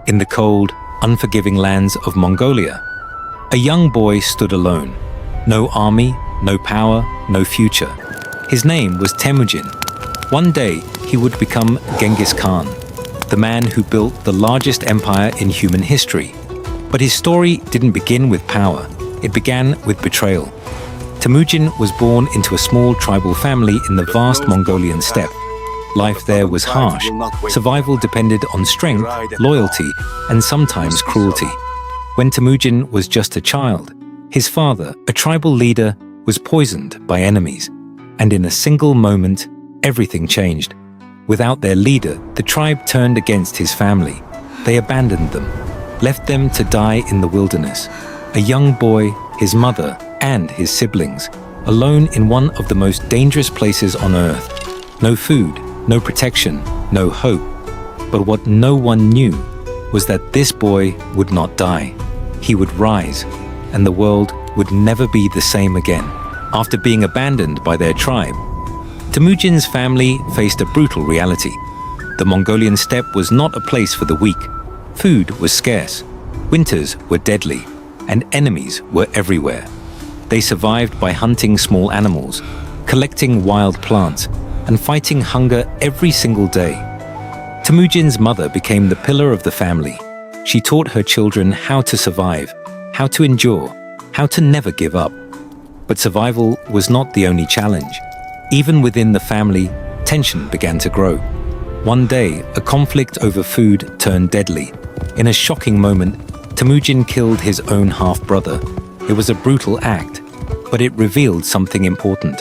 in the cold, unforgiving lands of Mongolia, a young boy stood alone. No army, no power, no future. His name was Temujin. One day, he would become Genghis Khan, the man who built the largest empire in human history. But his story didn't begin with power. It began with betrayal. Temujin was born into a small tribal family in the vast Mongolian steppe. Life there was harsh. Survival depended on strength, loyalty, and sometimes cruelty. When Temujin was just a child, his father, a tribal leader, was poisoned by enemies. And in a single moment, everything changed. Without their leader, the tribe turned against his family. They abandoned them, left them to die in the wilderness. A young boy, his mother, and his siblings, alone in one of the most dangerous places on earth. No food, no protection, no hope. But what no one knew was that this boy would not die. He would rise, and the world would never be the same again. After being abandoned by their tribe, Temujin's family faced a brutal reality. The Mongolian steppe was not a place for the weak. Food was scarce, winters were deadly, and enemies were everywhere. They survived by hunting small animals, collecting wild plants, and fighting hunger every single day. Temujin's mother became the pillar of the family. She taught her children how to survive, how to endure, how to never give up. But survival was not the only challenge. Even within the family, tension began to grow. One day, a conflict over food turned deadly. In a shocking moment, Temujin killed his own half-brother. It was a brutal act, but it revealed something important.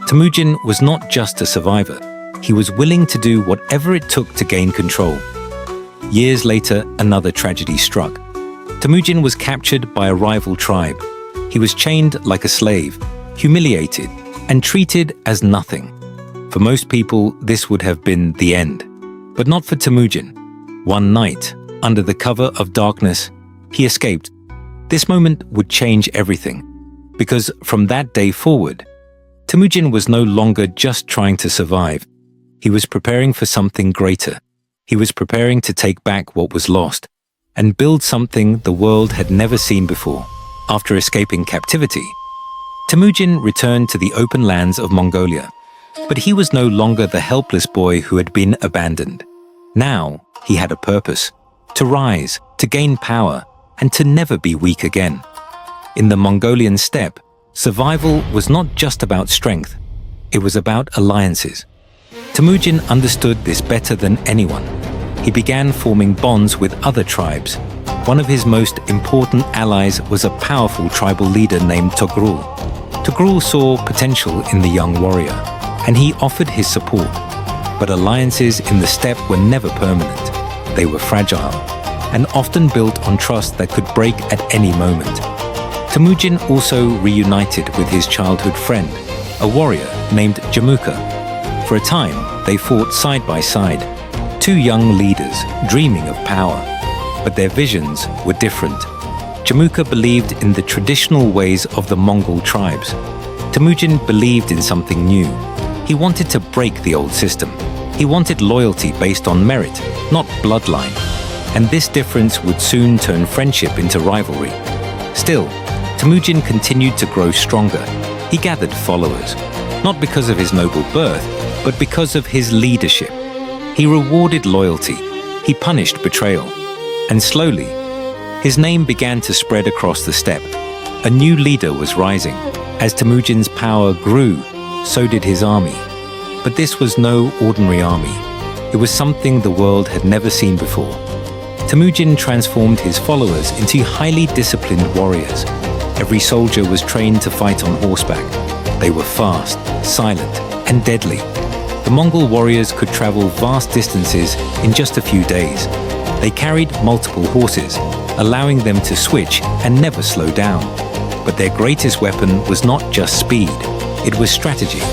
Temujin was not just a survivor. He was willing to do whatever it took to gain control. Years later, another tragedy struck. Temujin was captured by a rival tribe. He was chained like a slave, humiliated, and treated as nothing. For most people, this would have been the end. But not for Temujin. One night, under the cover of darkness, he escaped. This moment would change everything, because from that day forward, Temujin was no longer just trying to survive. He was preparing for something greater. He was preparing to take back what was lost and build something the world had never seen before. After escaping captivity, Temujin returned to the open lands of Mongolia. But he was no longer the helpless boy who had been abandoned. Now, he had a purpose: to rise, to gain power, and to never be weak again. In the Mongolian steppe, survival was not just about strength. It was about alliances. Temujin understood this better than anyone. He began forming bonds with other tribes. One of his most important allies was a powerful tribal leader named Togrul. Togrul saw potential in the young warrior, and he offered his support. But alliances in the steppe were never permanent. They were fragile, and often built on trust that could break at any moment. Temujin also reunited with his childhood friend, a warrior named Jamuka. For a time, they fought side by side, two young leaders dreaming of power. But their visions were different. Jamuka believed in the traditional ways of the Mongol tribes. Temujin believed in something new. He wanted to break the old system. He wanted loyalty based on merit, not bloodline. And this difference would soon turn friendship into rivalry. Still, Temujin continued to grow stronger. He gathered followers, not because of his noble birth, but because of his leadership. He rewarded loyalty. He punished betrayal. And slowly, his name began to spread across the steppe. A new leader was rising. As Temujin's power grew, so did his army. But this was no ordinary army. It was something the world had never seen before. Temujin transformed his followers into highly disciplined warriors. Every soldier was trained to fight on horseback. They were fast, silent, and deadly. The Mongol warriors could travel vast distances in just a few days. They carried multiple horses, allowing them to switch and never slow down. But their greatest weapon was not just speed, it was strategy.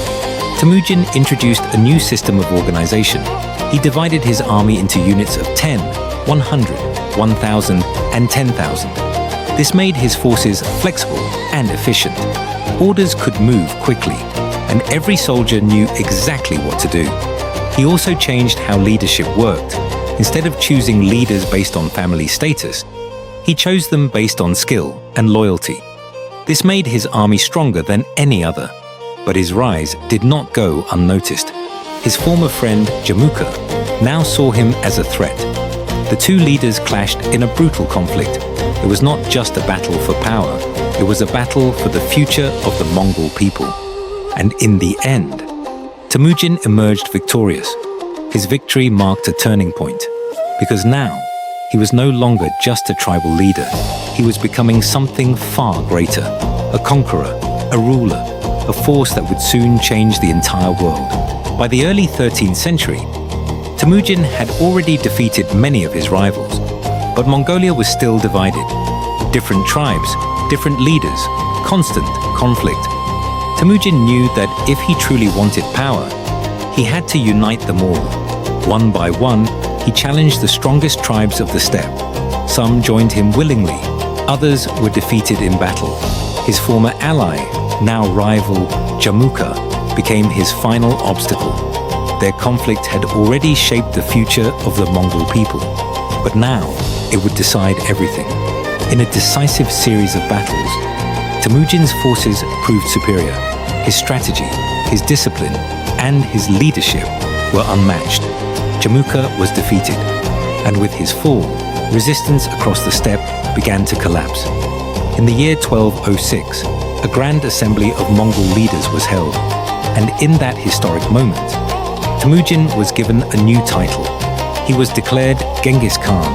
Temujin introduced a new system of organization. He divided his army into units of 10, 100, 1,000, and 10,000. This made his forces flexible and efficient. Orders could move quickly, and every soldier knew exactly what to do. He also changed how leadership worked. Instead of choosing leaders based on family status, he chose them based on skill and loyalty. This made his army stronger than any other, but his rise did not go unnoticed. His former friend, Jamuka, now saw him as a threat. The two leaders clashed in a brutal conflict. It was not just a battle for power, it was a battle for the future of the Mongol people. And in the end, Temujin emerged victorious. His victory marked a turning point, because now he was no longer just a tribal leader. He was becoming something far greater, a conqueror, a ruler, a force that would soon change the entire world. By the early 13th century, Temujin had already defeated many of his rivals, but Mongolia was still divided. Different tribes, different leaders, constant conflict. Temujin knew that if he truly wanted power, he had to unite them all. One by one, he challenged the strongest tribes of the steppe. Some joined him willingly, others were defeated in battle. His former ally, now rival, Jamuka, became his final obstacle. Their conflict had already shaped the future of the Mongol people, but now it would decide everything. In a decisive series of battles, Temujin's forces proved superior. His strategy, his discipline, and his leadership were unmatched. Jamuka was defeated, and with his fall, resistance across the steppe began to collapse. In the year 1206, a grand assembly of Mongol leaders was held, and in that historic moment, Temujin was given a new title. He was declared Genghis Khan,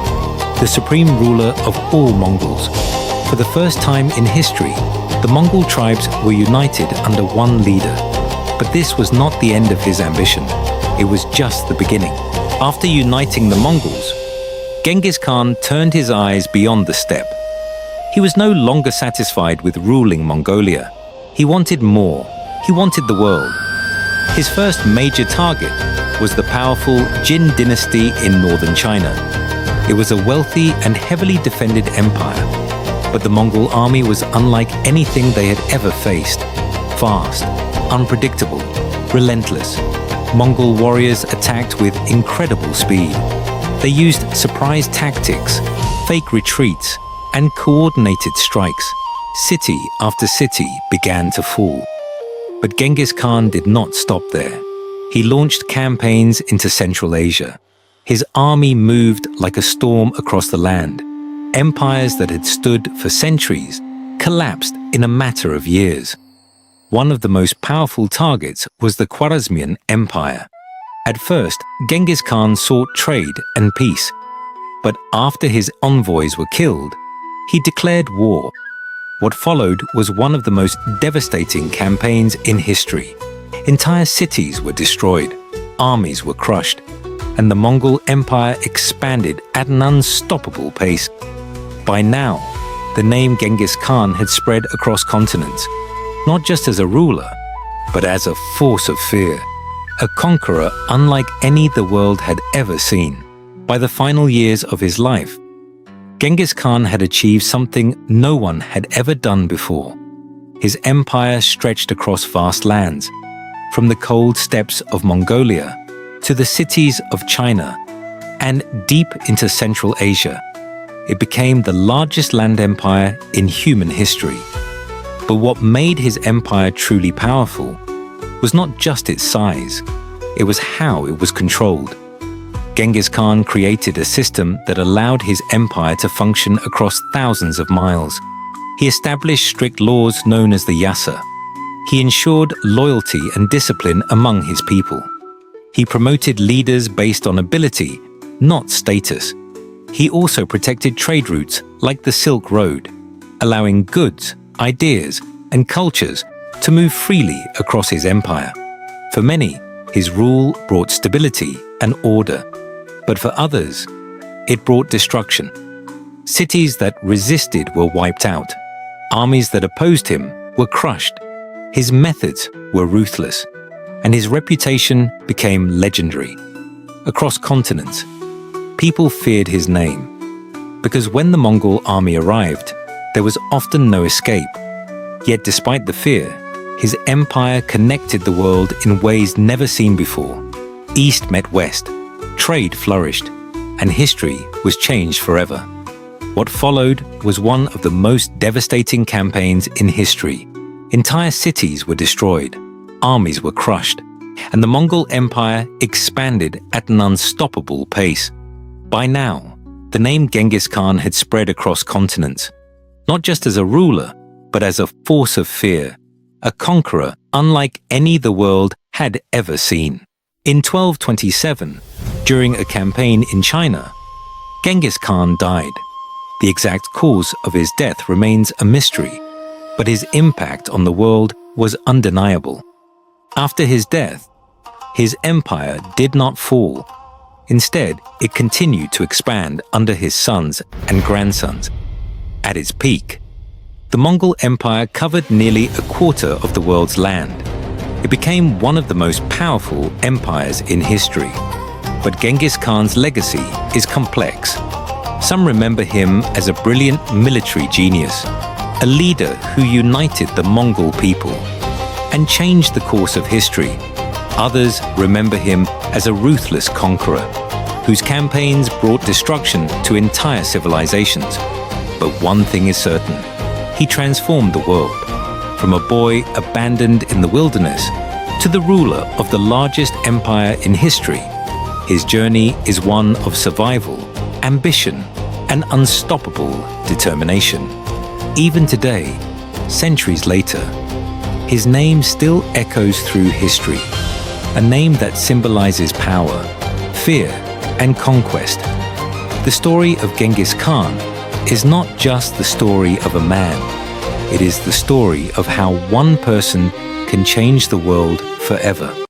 the supreme ruler of all Mongols. For the first time in history, the Mongol tribes were united under one leader. But this was not the end of his ambition. It was just the beginning. After uniting the Mongols, Genghis Khan turned his eyes beyond the steppe. He was no longer satisfied with ruling Mongolia. He wanted more. He wanted the world. His first major target was the powerful Jin dynasty in northern China. It was a wealthy and heavily defended empire, but the Mongol army was unlike anything they had ever faced. Fast, unpredictable, relentless. Mongol warriors attacked with incredible speed. They used surprise tactics, fake retreats, and coordinated strikes. City after city began to fall. But Genghis Khan did not stop there. He launched campaigns into Central Asia. His army moved like a storm across the land. Empires that had stood for centuries collapsed in a matter of years. One of the most powerful targets was the Khwarezmian Empire. At first, Genghis Khan sought trade and peace. But after his envoys were killed, he declared war. What followed was one of the most devastating campaigns in history. Entire cities were destroyed, armies were crushed, and the Mongol Empire expanded at an unstoppable pace. By now, the name Genghis Khan had spread across continents, not just as a ruler, but as a force of fear, a conqueror unlike any the world had ever seen. By the final years of his life, Genghis Khan had achieved something no one had ever done before. His empire stretched across vast lands, from the cold steppes of Mongolia to the cities of China and deep into Central Asia. It became the largest land empire in human history. But what made his empire truly powerful was not just its size, it was how it was controlled. Genghis Khan created a system that allowed his empire to function across thousands of miles. He established strict laws known as the Yasa. He ensured loyalty and discipline among his people. He promoted leaders based on ability, not status. He also protected trade routes like the Silk Road, allowing goods, ideas, and cultures to move freely across his empire. For many, his rule brought stability and order, but for others, it brought destruction. Cities that resisted were wiped out. Armies that opposed him were crushed. His methods were ruthless, and his reputation became legendary. Across continents, people feared his name, because when the Mongol army arrived, there was often no escape. Yet despite the fear, his empire connected the world in ways never seen before. East met west, trade flourished, and history was changed forever. What followed was one of the most devastating campaigns in history. Entire cities were destroyed, armies were crushed, and the Mongol Empire expanded at an unstoppable pace. By now, the name Genghis Khan had spread across continents, not just as a ruler, but as a force of fear, a conqueror unlike any the world had ever seen. In 1227, during a campaign in China, Genghis Khan died. The exact cause of his death remains a mystery, but his impact on the world was undeniable. After his death, his empire did not fall. Instead, it continued to expand under his sons and grandsons. At its peak, the Mongol Empire covered nearly a quarter of the world's land. It became one of the most powerful empires in history. But Genghis Khan's legacy is complex. Some remember him as a brilliant military genius, a leader who united the Mongol people and changed the course of history. Others remember him as a ruthless conqueror, whose campaigns brought destruction to entire civilizations. But one thing is certain: he transformed the world. From a boy abandoned in the wilderness to the ruler of the largest empire in history, his journey is one of survival, ambition, and unstoppable determination. Even today, centuries later, his name still echoes through history, a name that symbolizes power, fear, and conquest. The story of Genghis Khan is not just the story of a man. It is the story of how one person can change the world forever.